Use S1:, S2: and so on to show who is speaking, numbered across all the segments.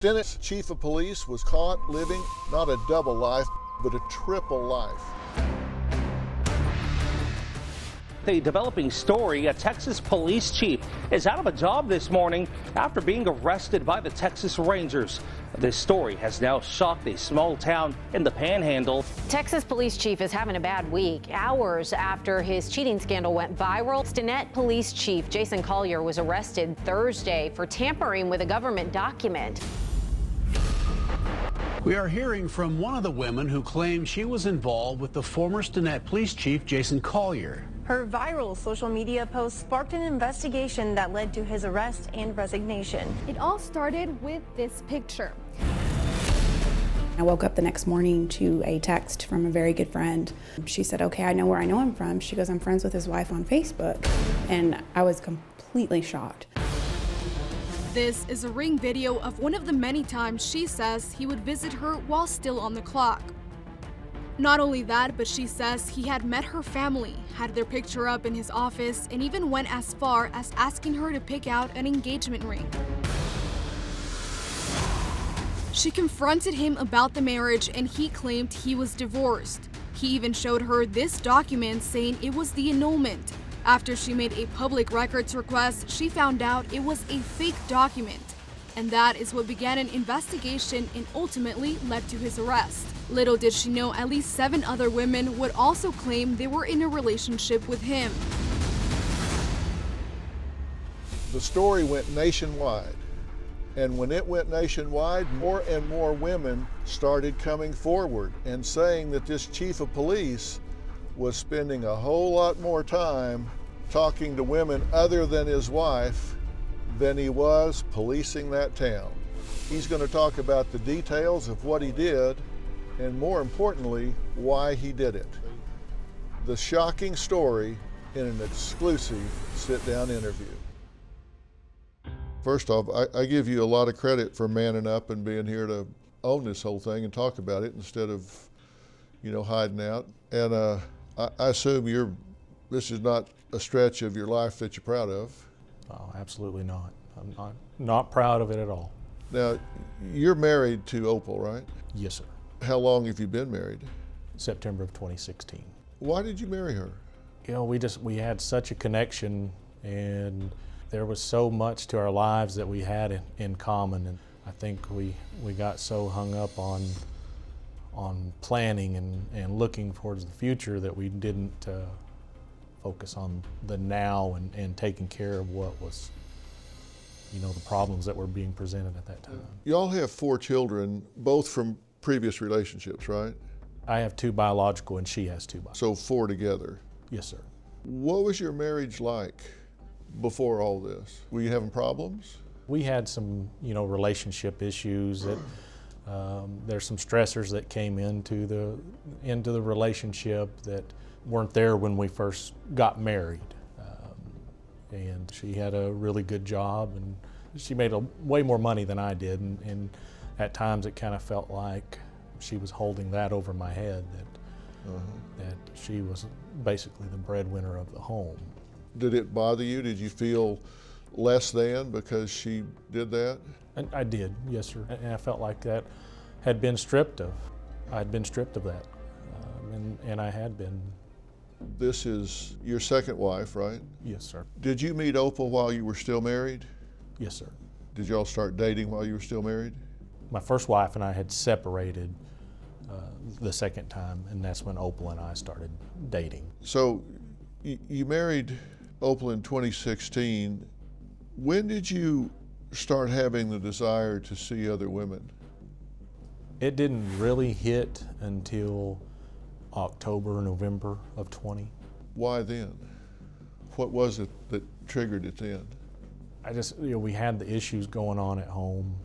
S1: Tennett's chief of police was caught living not a double life, but a triple life.
S2: A developing story, a Texas police chief is out of a job this morning after being arrested by the Texas Rangers. This story has now shocked a small town in the Panhandle.
S3: Texas police chief is having a bad week. Hours after his cheating scandal went viral, Stinnett police chief Jason Collier was arrested Thursday for tampering with a government document.
S4: We are hearing from one of the women who claimed she was involved with the former Stinnett police chief, Jason Collier.
S5: Her viral social media post sparked an investigation that led to his arrest and resignation.
S6: It all started with this picture.
S7: I woke up the next morning to a text from a very good friend. She said, okay, I know where I know him from. She goes, I'm friends with his wife on Facebook. And I was completely shocked.
S6: This is a ring video of one of the many times she says he would visit her while still on the clock. Not only that, but she says he had met her family, had their picture up in his office, and even went as far as asking her to pick out an engagement ring. She confronted him about the marriage and he claimed he was divorced. He even showed her this document saying it was the annulment. After she made a public records request, she found out it was a fake document. And that is what began an investigation and ultimately led to his arrest. Little did she know at least 7 other women would also claim they were in a relationship with him.
S1: The story went nationwide. And when it went nationwide, more and more women started coming forward and saying that this chief of police was spending a whole lot more time talking to women other than his wife than he was policing that town. He's going to talk about the details of what he did and, more importantly, why he did it. The shocking story in an exclusive sit-down interview. First off, I give you a lot of credit for manning up and being here to own this whole thing and talk about it instead of, hiding out. And I assume this is not a stretch of your life that you're proud of.
S8: Oh, absolutely not. I'm not proud of it at all.
S1: Now, you're married to Opal, right?
S8: Yes, sir.
S1: How long have you been married?
S8: September of 2016.
S1: Why did you marry her?
S8: We had such a connection, and there was so much to our lives that we had in common, and I think we got so hung up on planning and looking towards the future that we didn't focus on the now and taking care of what was, the problems that were being presented at that time.
S1: You all have 4 children, both from previous relationships, right?
S8: I have 2 biological and she has 2 biological.
S1: So 4 together?
S8: Yes, sir.
S1: What was your marriage like before all this? Were you having problems?
S8: We had some, relationship issues that there's some stressors that came into the relationship that weren't there when we first got married. And she had a really good job, and she made way more money than I did, and at times it kind of felt like she was holding that over my head, that she was basically the breadwinner of the home.
S1: Did it bother you? Did you feel less than because she did that?
S8: I did, yes, sir. And I felt like that had been stripped of. I'd been stripped of that, and I had been.
S1: This is your second wife, right?
S8: Yes, sir.
S1: Did you meet Opal while you were still married?
S8: Yes, sir.
S1: Did y'all start dating while you were still married?
S8: My first wife and I had separated the second time, and that's when Opal and I started dating.
S1: So you married Opal in 2016. When did you start having the desire to see other women?
S8: It didn't really hit until October, November of 20.
S1: Why then? What was it that triggered it then?
S8: I just, we had the issues going on at home,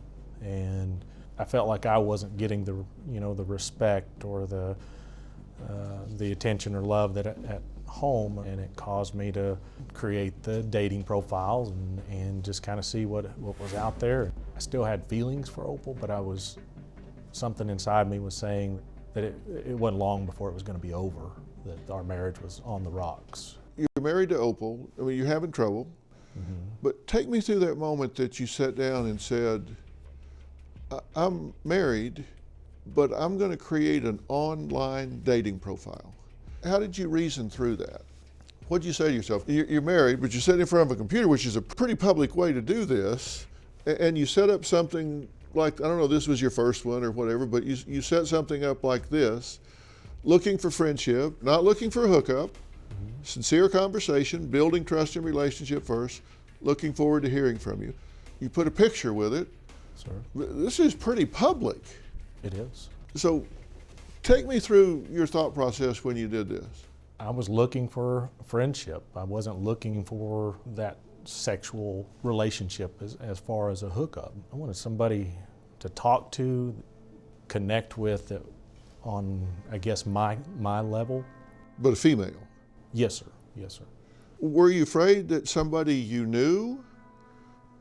S8: and I felt like I wasn't getting the, the respect or the attention or love that at home, and it caused me to create the dating profiles and just kind of see what was out there. I still had feelings for Opal, but something inside me was saying that it wasn't long before it was going to be over, that our marriage was on the rocks.
S1: You're married to Opal. I mean, you're having trouble. Mm-hmm. But take me through that moment that you sat down and said, I'm married, but I'm going to create an online dating profile. How did you reason through that? What did you say to yourself? You're married, but you're sitting in front of a computer, which is a pretty public way to do this, and you set up something like, I don't know, this was your first one or whatever, but you set something up like this, looking for friendship, not looking for a hookup, sincere conversation, building trust and relationship first, looking forward to hearing from you. You put a picture with it.
S8: Sir.
S1: This is pretty public.
S8: It is.
S1: So take me through your thought process when you did this.
S8: I was looking for friendship. I wasn't looking for that sexual relationship as far as a hookup. I wanted somebody to talk to, connect with on, I guess, my level.
S1: But a female?
S8: Yes, sir. Yes, sir.
S1: Were you afraid that somebody you knew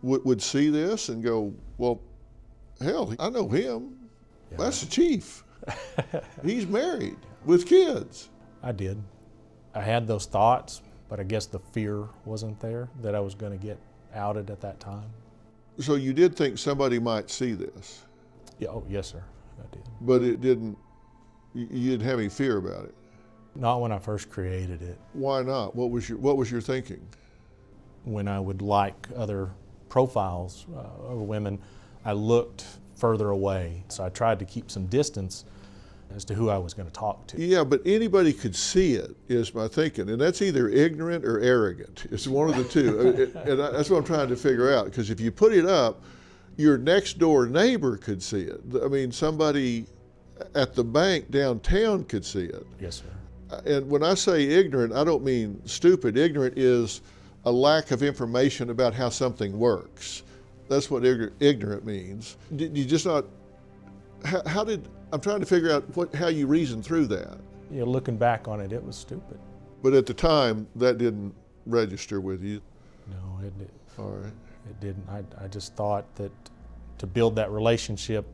S1: would see this and go, well, hell, I know him. Yeah. That's the chief. He's married with kids.
S8: I did. I had those thoughts, but I guess the fear wasn't there that I was going to get outed at that time.
S1: So you did think somebody might see this?
S8: Yeah. Oh, yes, sir. I did.
S1: But it didn't, you didn't have any fear about it?
S8: Not when I first created it.
S1: Why not? What was your thinking?
S8: When I would like other profiles of women, I looked further away. So I tried to keep some distance as to who I was going to talk to.
S1: Yeah, but anybody could see it, is my thinking. And that's either ignorant or arrogant. It's one of the two. And that's what I'm trying to figure out. Because if you put it up, your next door neighbor could see it. I mean, somebody at the bank downtown could see it.
S8: Yes, sir.
S1: And when I say ignorant, I don't mean stupid. Ignorant is a lack of information about how something works. That's what ignorant means. Did you just not, I'm trying to figure out how you reasoned through that.
S8: Yeah, looking back on it, it was stupid.
S1: But at the time, that didn't register with you?
S8: No, it didn't.
S1: All right.
S8: It didn't. I just thought that to build that relationship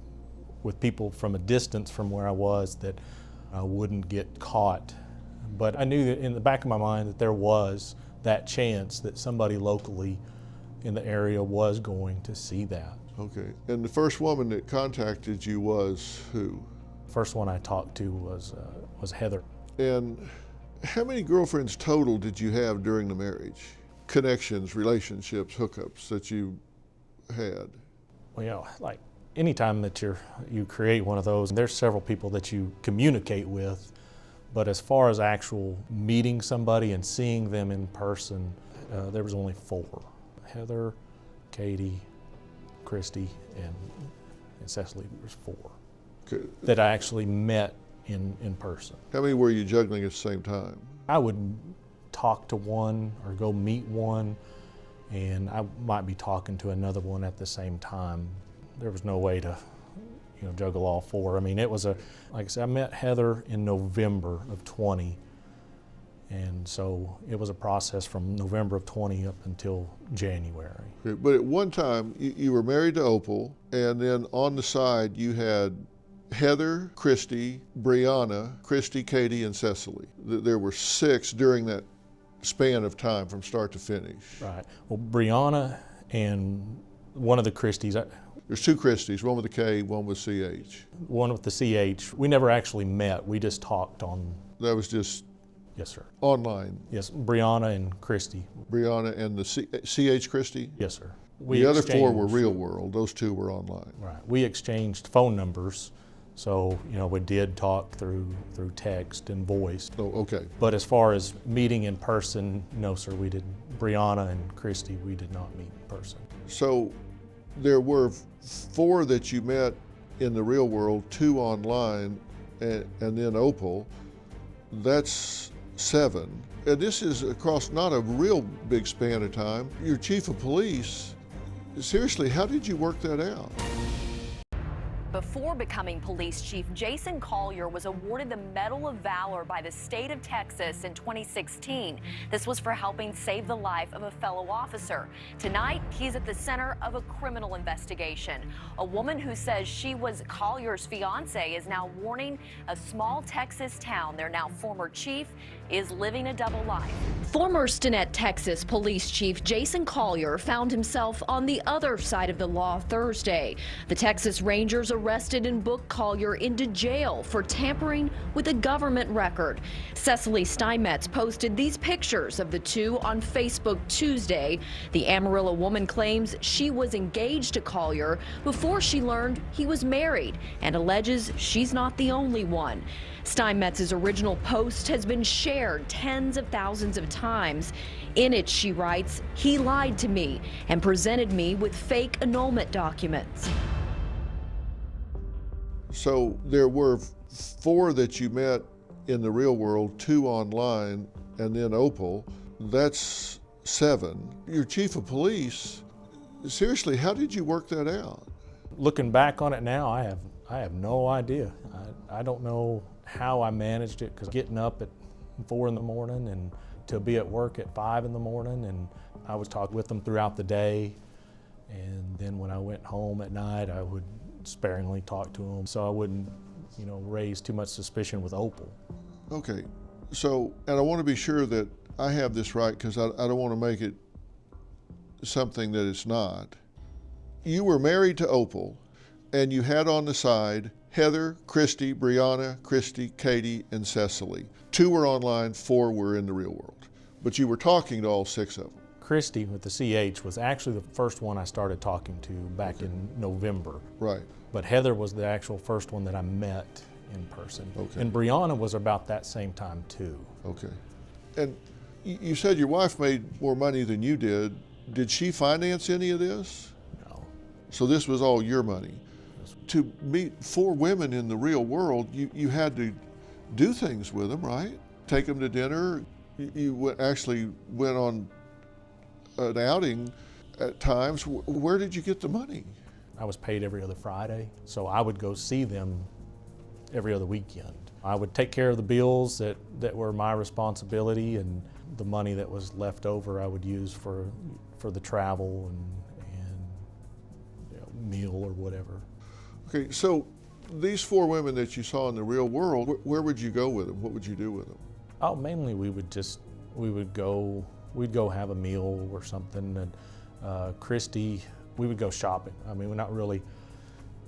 S8: with people from a distance from where I was, that I wouldn't get caught. But I knew that in the back of my mind that there was that chance that somebody locally in the area was going to see that.
S1: Okay. And the first woman that contacted you was who?
S8: First one I talked to was Heather.
S1: And how many girlfriends total did you have during the marriage? Connections, relationships, hookups that you had?
S8: Well, you know, like anytime that you create one of those, there's several people that you communicate with. But as far as actual meeting somebody and seeing them in person, there was only 4. Heather, Katie, Christy, and Cecily. There was 4
S1: okay.
S8: that I actually met in person.
S1: How many were you juggling at the same time?
S8: I would talk to one or go meet one, and I might be talking to another one at the same time. There was no way to juggle all 4. I mean, it was like I said, I met Heather in November of 20. And so it was a process from November of 20 up until January.
S1: Okay, but at one time, you were married to Opal, and then on the side, you had Heather, Christy, Brianna, Christy, Katie, and Cecily. There were 6 during that span of time from start to finish.
S8: Right. Well, Brianna and one of the Christys,
S1: there's 2 Christys, one with a K, one with CH.
S8: One with the CH. We never actually met. We just talked on.
S1: That was just.
S8: Yes, sir.
S1: Online.
S8: Yes, Brianna and Christy.
S1: Brianna and the CH Christy?
S8: Yes, sir.
S1: The other 4 were real world. Those 2 were online.
S8: Right. We exchanged phone numbers, so we did talk through text and voice.
S1: Oh, okay.
S8: But as far as meeting in person, no, sir, we didn't. Brianna and Christy, we did not meet in person.
S1: So there were 4 that you met in the real world, 2 online, and then Opal. That's 7. And this is across not a real big span of time. You're chief of police. Seriously, how did you work that out?
S9: Before becoming police chief, Jason Collier was awarded the Medal of Valor by the state of Texas in 2016. This was for helping save the life of a fellow officer. Tonight, he's at the center of a criminal investigation. A woman who says she was Collier's fiancé is now warning a small Texas town their now former chief is living a double life. Former Stinnett, Texas police chief Jason Collier found himself on the other side of the law Thursday. The Texas Rangers arrested and booked Collier into jail for tampering with a government record. Cecily Steinmetz posted these pictures of the two on Facebook Tuesday. The Amarillo woman claims she was engaged to Collier before she learned he was married and alleges she's not the only one. Steinmetz's original post has been shared tens of thousands of times. In it, she writes, "He lied to me and presented me with fake annulment documents."
S1: So there were 4 that you met in the real world, 2 online, and then Opal. That's 7. You're chief of police. Seriously, how did you work that out?
S8: Looking back on it now, I have no idea. I don't know how I managed it, because getting up at 4 in the morning and to be at work at 5 in the morning, and I was talking with them throughout the day, and then when I went home at night, I would sparingly talk to them so I wouldn't, raise too much suspicion with Opal.
S1: Okay, so, and I want to be sure that I have this right, because I don't want to make it something that it's not. You were married to Opal, and you had on the side Heather, Christy, Brianna, Christy, Katie, and Cecily. 2 were online, 4 were in the real world. But you were talking to all 6 of them.
S8: Christy with the CH was actually the first one I started talking to back in November.
S1: Right.
S8: But Heather was the actual first one that I met in person.
S1: Okay.
S8: And Brianna was about that same time too.
S1: Okay. And you said your wife made more money than you did. Did she finance any of this?
S8: No.
S1: So this was all your money. To meet 4 women in the real world, you had to do things with them, right? Take them to dinner. You actually went on an outing at times. Where did you get the money?
S8: I was paid every other Friday, so I would go see them every other weekend. I would take care of the bills that were my responsibility, and the money that was left over I would use for the travel and meal or whatever.
S1: Okay, so these 4 women that you saw in the real world, where would you go with them? What would you do with them?
S8: Oh, mainly we'd go have a meal or something, and Christy, we would go shopping. I mean, we're not really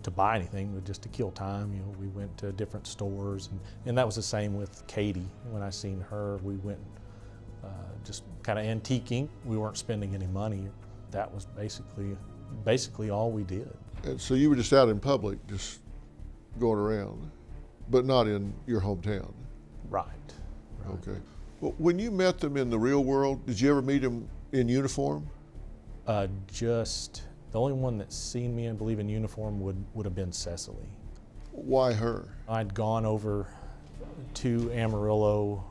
S8: to buy anything, but just to kill time. We went to different stores, and that was the same with Katie. When I seen her, we went just kind of antiquing. We weren't spending any money. That was basically all we did.
S1: And so you were just out in public, just going around, but not in your hometown?
S8: Right.
S1: Okay. Well, when you met them in the real world, did you ever meet them in uniform?
S8: Just the only one that's seen me, I believe, in uniform would have been Cecily.
S1: Why her?
S8: I'd gone over to Amarillo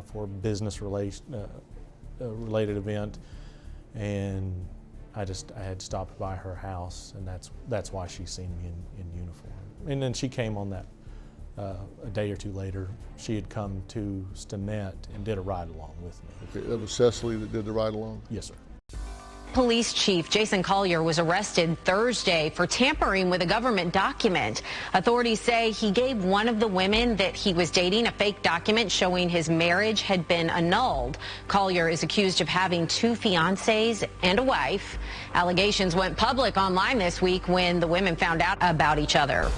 S8: for a business related event, and I had stopped by her house, and that's why she's seen me in uniform. And then she came on that a day or 2 later. She had come to Stinnett and did a ride along with me.
S1: Okay, that was Cecily that did the ride along?
S8: Yes, sir.
S3: Police Chief Jason Collier was arrested Thursday for tampering with a government document. Authorities say he gave one of the women that he was dating a fake document showing his marriage had been annulled. Collier is accused of having 2 fiancés and a wife. Allegations went public online this week when the women found out about each other.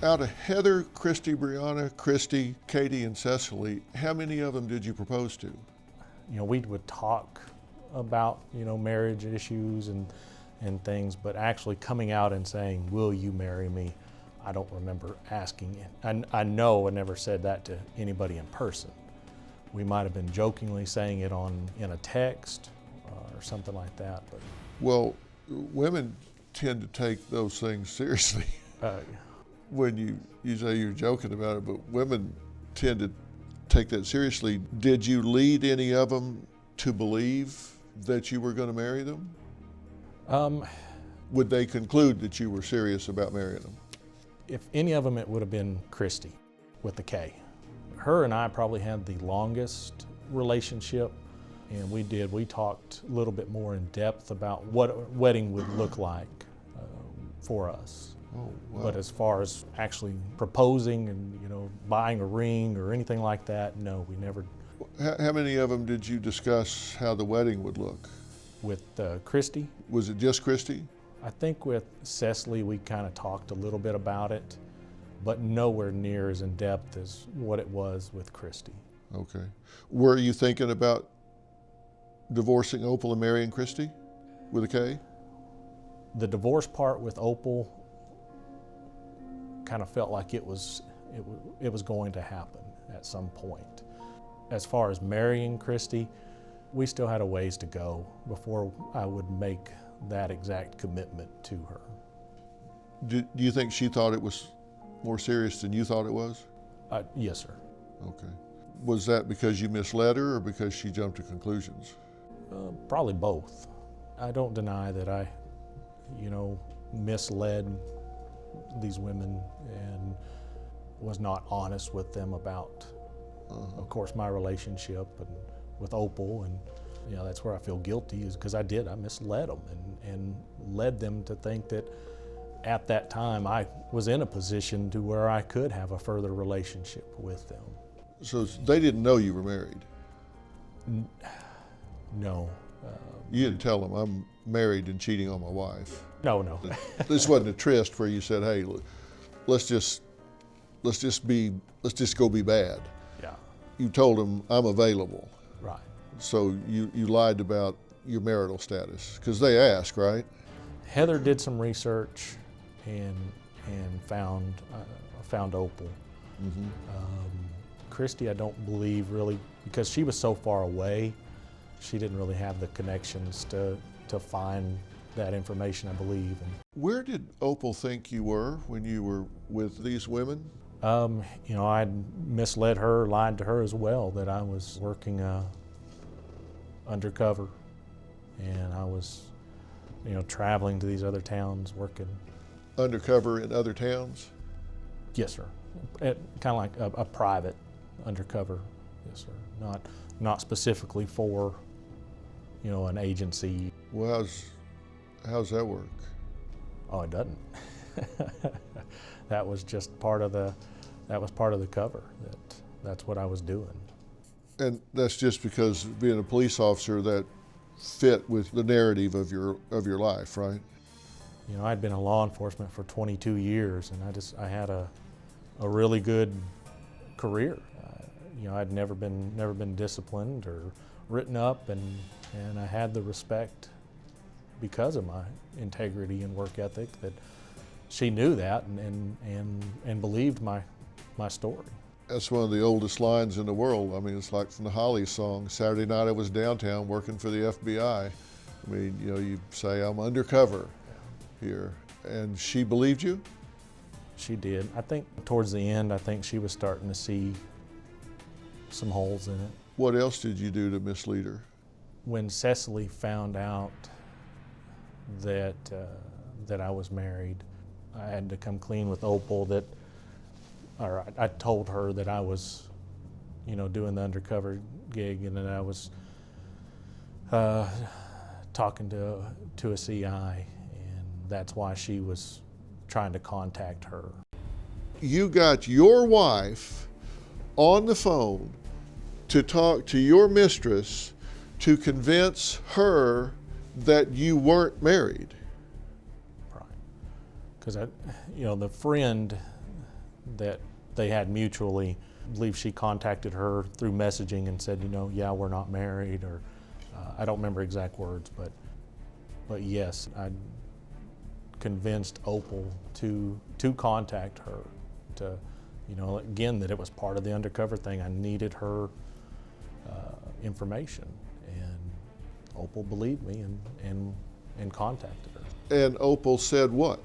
S1: Out of Heather, Christy, Brianna, Christy, Katie, and Cecily, how many of them did you propose to?
S8: We would talk about, marriage issues and things, but actually coming out and saying, "Will you marry me?" I don't remember asking it. I know I never said that to anybody in person. We might have been jokingly saying it in a text or something like that. But
S1: well, women tend to take those things seriously. When you say you're joking about it, but women tend to take that seriously. Did you lead any of them to believe that you were going to marry them? would they conclude that you were serious about marrying them?
S8: If any of them, it would have been Christy with the K. Her and I probably had the longest relationship, and we talked a little bit more in depth about what a wedding would look like for us.
S1: Oh, wow.
S8: But as far as actually proposing and, you know, buying a ring or anything like that, no, we never.
S1: How many of them did you discuss how the wedding would look?
S8: With Christy?
S1: Was it just Christy?
S8: I think with Cecily, we kind of talked a little bit about it, but nowhere near as in depth as what it was with Christy.
S1: Okay. Were you thinking about divorcing Opal and marrying Christy with a K?
S8: The divorce part with Opal kind of felt like it was going to happen at some point. As far as marrying Christy, we still had a ways to go before I would make that exact commitment to her.
S1: Do you think she thought it was more serious than you thought it was?
S8: Yes, sir.
S1: Okay. Was that because you misled her or because she jumped to conclusions?
S8: Probably both. I don't deny that I, misled these women and was not honest with them about, of course, my relationship and with Opal, and that's where I feel guilty, is because I misled them and led them to think that at that time I was in a position to where I could have a further relationship with them.
S1: So they didn't know you were married?
S8: No.
S1: You didn't tell them, I'm married and cheating on my wife?
S8: No.
S1: This wasn't a tryst where you said, hey, let's just go be bad.
S8: Yeah.
S1: You told them, I'm available.
S8: Right.
S1: So you lied about your marital status, because they ask, right?
S8: Heather did some research and found Opal.
S1: Mm-hmm.
S8: Christy, I don't believe really, because she was so far away, she didn't really have the connections to find that information, I believe.
S1: Where did Opal think you were when you were with these women?
S8: I'd misled her, lied to her as well, that I was working undercover, and I was, traveling to these other towns working.
S1: Undercover in other towns?
S8: Yes, sir. Kind of like a private undercover. Yes, sir. Not specifically for, an agency.
S1: Well, how's that work?
S8: Oh, it doesn't. That was just part of the cover. That's what I was doing.
S1: And that's just because being a police officer, that fit with the narrative of your life, right?
S8: I'd been in law enforcement for 22 years, and I had a really good career. I'd never been disciplined or written up, and I had the respect because of my integrity and work ethic, that she knew that and believed my story.
S1: That's one of the oldest lines in the world. I mean, it's like from the Hollies song, Saturday night I was downtown working for the FBI. I mean, you say, I'm undercover here. And she believed you?
S8: She did. I think towards the end, she was starting to see some holes in it.
S1: What else did you do to mislead her?
S8: When Cecily found out that I was married, I had to come clean with Opal I told her that I was, doing the undercover gig, and that I was talking to a CI, and that's why she was trying to contact her.
S1: You got your wife on the phone to talk to your mistress to convince her that you weren't married.
S8: Right. Because the friend that they had mutually, I believe she contacted her through messaging and said, yeah, we're not married, or I don't remember exact words, but yes, I convinced Opal to contact her, to, again, that it was part of the undercover thing. I needed her information, and Opal believed me and contacted her.
S1: And Opal said what?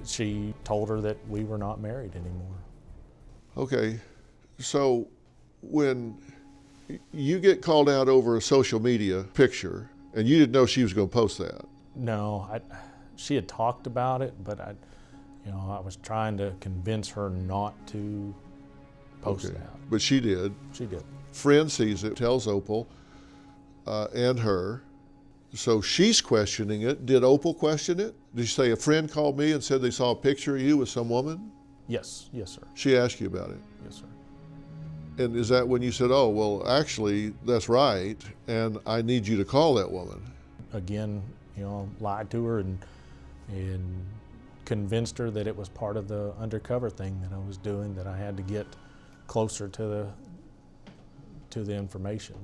S8: She told her that we were not married anymore.
S1: Okay, so when you get called out over a social media picture, and you didn't know she was going to post that?
S8: No, she had talked about it, but I was trying to convince her not to post that.
S1: But she did.
S8: She did.
S1: Friend sees it, tells Opal and her. So she's questioning it. Did Opal question it? Did she say, a friend called me and said they saw a picture of you with some woman?
S8: Yes, sir.
S1: She asked you about it?
S8: Yes, sir.
S1: And is that when you said, oh, well, actually, that's right, and I need you to call that woman?
S8: Again, lied to her and convinced her that it was part of the undercover thing that I was doing, that I had to get closer to the information.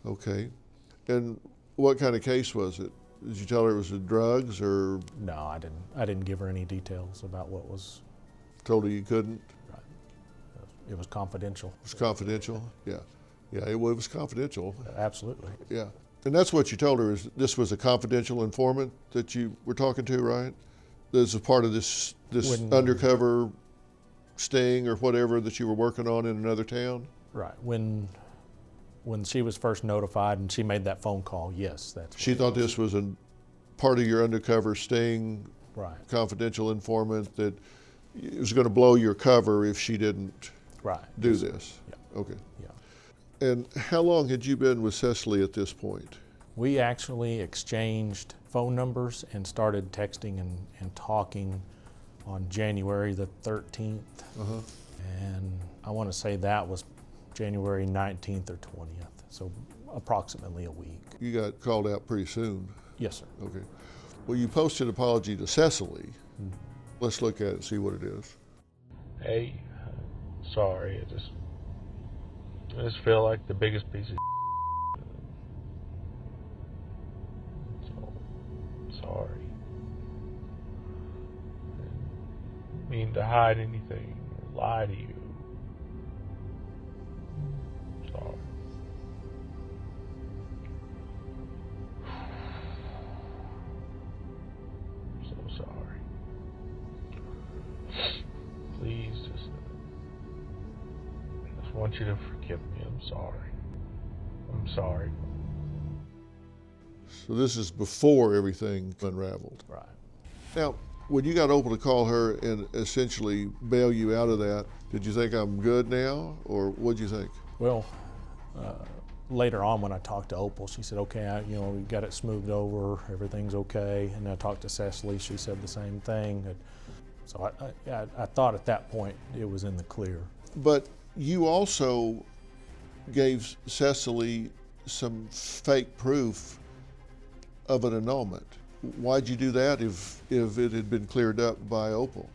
S1: Okay. And what kind of case was it? Did you tell her it was drugs or?
S8: No, I didn't give her any details about what was.
S1: Told her you couldn't?
S8: Right. It was confidential.
S1: It was confidential? Yeah. Yeah, it was confidential.
S8: Absolutely.
S1: Yeah. And that's what you told her, is this was a confidential informant that you were talking to, right? This is part of this undercover sting or whatever that you were working on in another town?
S8: Right. When she was first notified and she made that phone call, yes, that's.
S1: She thought this was a part of your undercover sting,
S8: right?
S1: Confidential informant, that it was going to blow your cover if she didn't do this.
S8: Yeah.
S1: Okay.
S8: Yeah.
S1: And how long had you been with Cecily at this point?
S8: We actually exchanged phone numbers and started texting and talking on January the 13th.
S1: Uh-huh.
S8: And I want to say that was January 19th or 20th, so approximately a week.
S1: You got called out pretty soon.
S8: Yes, sir.
S1: Okay. Well, you posted an apology to Cecily. Mm-hmm. Let's look at it and see what it is.
S10: Hey, sorry, I just feel like the biggest piece of so sorry. Didn't mean to hide anything or lie to you. Sorry. I'm so sorry. Please just want you to forgive me. I'm sorry. I'm sorry.
S1: So this is before everything unraveled.
S8: Right.
S1: Now, when you got Opal to call her and essentially bail you out of that, did you think I'm good now, or what'd you think?
S8: Well, later on when I talked to Opal, she said, okay, we got it smoothed over, everything's okay. And I talked to Cecily, she said the same thing. So I thought at that point it was in the clear.
S1: But you also gave Cecily some fake proof of an annulment. Why'd you do that if it had been cleared up by Opal?